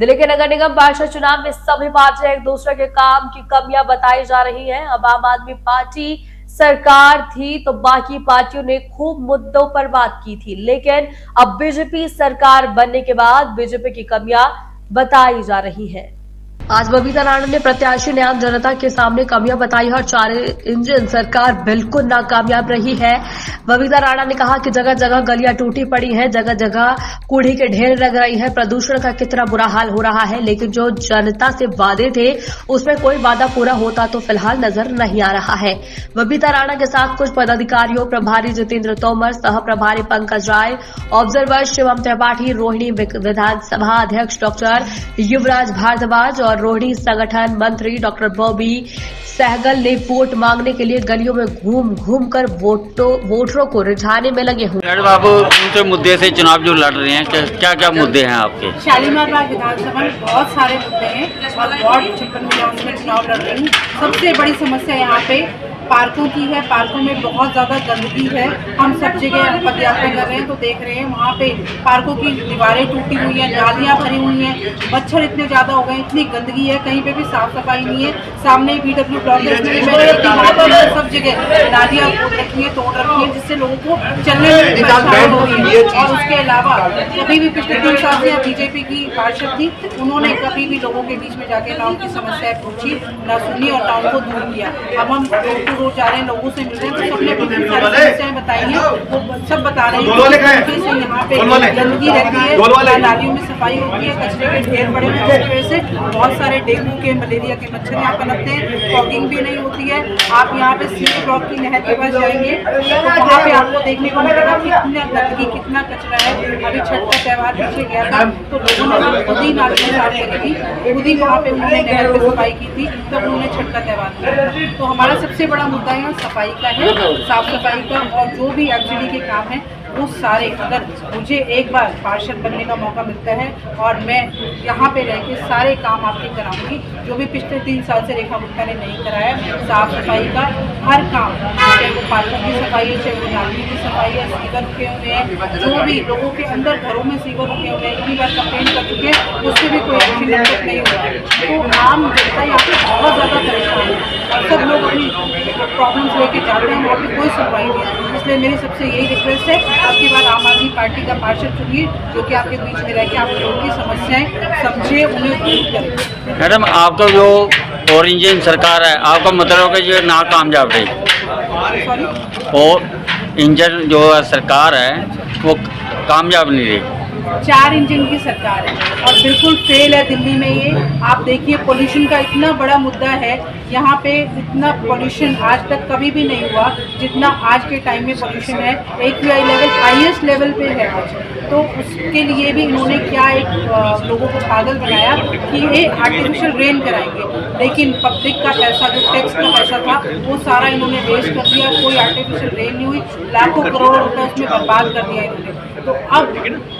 दिल्ली के नगर निगम पार्षद चुनाव में सभी पार्टियां एक दूसरे के काम की कमियां बताई जा रही हैं। अब आम आदमी पार्टी सरकार थी तो बाकी पार्टियों ने खूब मुद्दों पर बात की थी, लेकिन अब बीजेपी सरकार बनने के बाद बीजेपी की कमियां बताई जा रही हैं। आज बबीता राणा ने प्रत्याशी ने आम जनता के सामने कमियां बताई और 4 इंजन सरकार बिल्कुल नाकामयाब रही है। बबीता राणा ने कहा कि जगह जगह गलियां टूटी पड़ी हैं, जगह जगह कूड़े के ढेर लग रही है, प्रदूषण का कितना बुरा हाल हो रहा है, लेकिन जो जनता से वादे थे उसमें कोई वादा पूरा होता तो फिलहाल नजर नहीं आ रहा है। बबीता राणा के साथ कुछ पदाधिकारियों, प्रभारी जितेंद्र तोमर, सह प्रभारी पंकज राय, ऑब्जर्वर शिवम त्रिपाठी, रोहिणी विधानसभा अध्यक्ष डॉक्टर युवराज भारद्वाज और रोहिणी संगठन मंत्री डॉक्टर बॉबी सहगल ने वोट मांगने के लिए गलियों में घूम घूम कर वोटरों को रिझाने में लगे हुए। बाबू, उनके मुद्दे से चुनाव जो लड़ रहे हैं, क्या क्या मुद्दे हैं आपके? शालीमार बाग विधानसभा में बहुत सारे मुद्दे हैं और वार्ड 56 विधानसभा में चुनाव लड़ रही हूँ। सबसे बड़ी समस्या यहाँ पे पार्कों की है। पार्कों में बहुत ज़्यादा गंदगी है। हम सब जगह पद यात्रा कर रहे हैं तो देख रहे हैं वहाँ पे पार्कों की दीवारें टूटी हुई हैं, नालियाँ भरी हुई हैं, मच्छर इतने ज़्यादा हो गए, इतनी गंदगी है, कहीं पे भी साफ सफाई नहीं है। सामने ही BW ब्लॉक है, सब जगह नालियाँ खोद रखी है, तोड़ रखी है, जिससे लोगों को चलने में परेशानी हो रही है। और उसके अलावा कभी भी पिछले 3 साल से बीजेपी की पार्षद थी, उन्होंने कभी भी लोगों के बीच में जाके ना उनकी समस्याएं पूछी, ना सुनी और ना उनको दूर किया। अब हम रोज जा रहे हैं, लोगों से मिल रहे हैं तो सबने अपनी सारी समस्याएं बताई हैं, वो सब बता रहे हैं कि यहाँ पे गंदगी रहती है, नालियों में सफाई होती है, कचरे के ढेर पड़े हुए हैं, जिसकी वजह से बहुत सारे डेंगू के, मलेरिया के मच्छर यहाँ पनपते हैं। फॉगिंग भी नहीं होती है। आप यहाँ पे सीधे ब्लॉक की नहर के पास जाएंगे तो वहाँ पे आपको देखने को मिलेगा कितना गंदगी, कितना कचरा है। अभी छठ का त्यौहार पीछे गया था तो लोगों ने खुद ही नालियाँ साफ करी थी, खुद ही वहाँ पे उन्होंने नहर पे सफाई की थी, तब उन्होंने छठ का त्यौहार किया। तो हमारा सबसे बड़ा मुद्दा यहाँ सफाई का है, साफ सफाई का। और जो भी एचडी के काम है वो सारे, अगर मुझे एक बार पार्षद बनने का मौका मिलता है और मैं यहाँ पे रह के सारे काम आपके कराऊंगी जो भी पिछले 3 साल से रेखा गुप्ता ने नहीं कराया। साफ सफाई का हर काम, चाहे वो पार्कों की सफाई है, चाहे वो नालियों की सफाई है, सीवर रुके हुए हैं, जो भी लोगों के अंदर घरों में सीवर रुके हुए हैं, इतनी बार कंप्लेंट कर चुके हैं, उससे भी कोई एक्शन नहीं हुआ है। तो आम जनता यहाँ पे बहुत ज़्यादा परेशान है और सब लोग अपनी प्रॉब्लम्स लेके जाते हैं, वहाँ पे कोई सुनवाई नहीं है। इसलिए मेरी सबसे यही रिक्वेस्ट है, आपके बाद आम आदमी पार्टी का पार्षद चुनिए जो कि आपके बीच में रह के आप लोगों की समस्याएं समझे, उन्हें दूर करें। मैडम, आपका जो और इंजन सरकार है, आपका मतलब है कि नाकामयाब रही? सॉरी, और इंजन जो सरकार है वो कामयाब नहीं रही। 4 इंजन की सरकार है और बिल्कुल फेल है दिल्ली में। ये आप देखिए, पोल्यूशन का इतना बड़ा मुद्दा है यहाँ पे, इतना पोल्यूशन आज तक कभी भी नहीं हुआ जितना आज के टाइम में पोल्यूशन है। AQI लेवल हाईएस्ट लेवल पे है आज। तो उसके लिए भी इन्होंने क्या एक लोगों को पागल बनाया कि ये आर्टिफिशियल रेन कराएंगे, लेकिन पब्लिक का पैसा, जो टैक्स का पैसा था, वो सारा इन्होंने वेस्ट कर दिया। कोई आर्टिफिशियल रेन नहीं हुई, लाखों करोड़ रुपए उसमें बर्बाद कर दिया इन्होंने। तो अब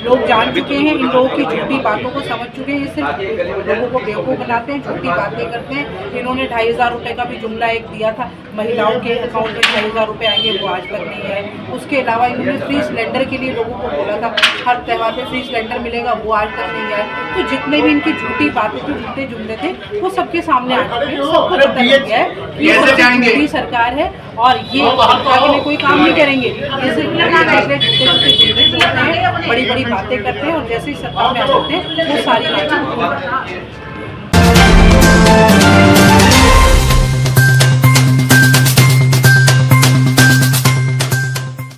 लोग जान चुके हैं, इन लोगों की झूठी बातों को समझ चुके हैं। ये सिर्फ लोगों को बेवकूफ़ बनाते हैं, झूठी बातें करते हैं। इन्होंने 2500 रुपये का भी जुमला एक दिया था, महिलाओं के अकाउंट में 2500 रुपये आएंगे, वो आज तक नहीं है। उसके अलावा इन्होंने फ्री सिलेंडर के लिए लोगों को बोला था, हर त्यौहार पे फ्री सिलेंडर मिलेगा, वो आज तक नहीं आया। तो जितने भी इनकी झूठी बातें थी, झूठे जुमले थे, वो सबके सामने आ चुके हैं, सबको पता लग गया है कि ये झूठी सरकार है और ये आगे में कोई काम नहीं करेंगे। ये सिर्फ बड़ी बड़ी बातें करते हैं और जैसे ही सत्ता में आ जाते हैं वो सारी बातें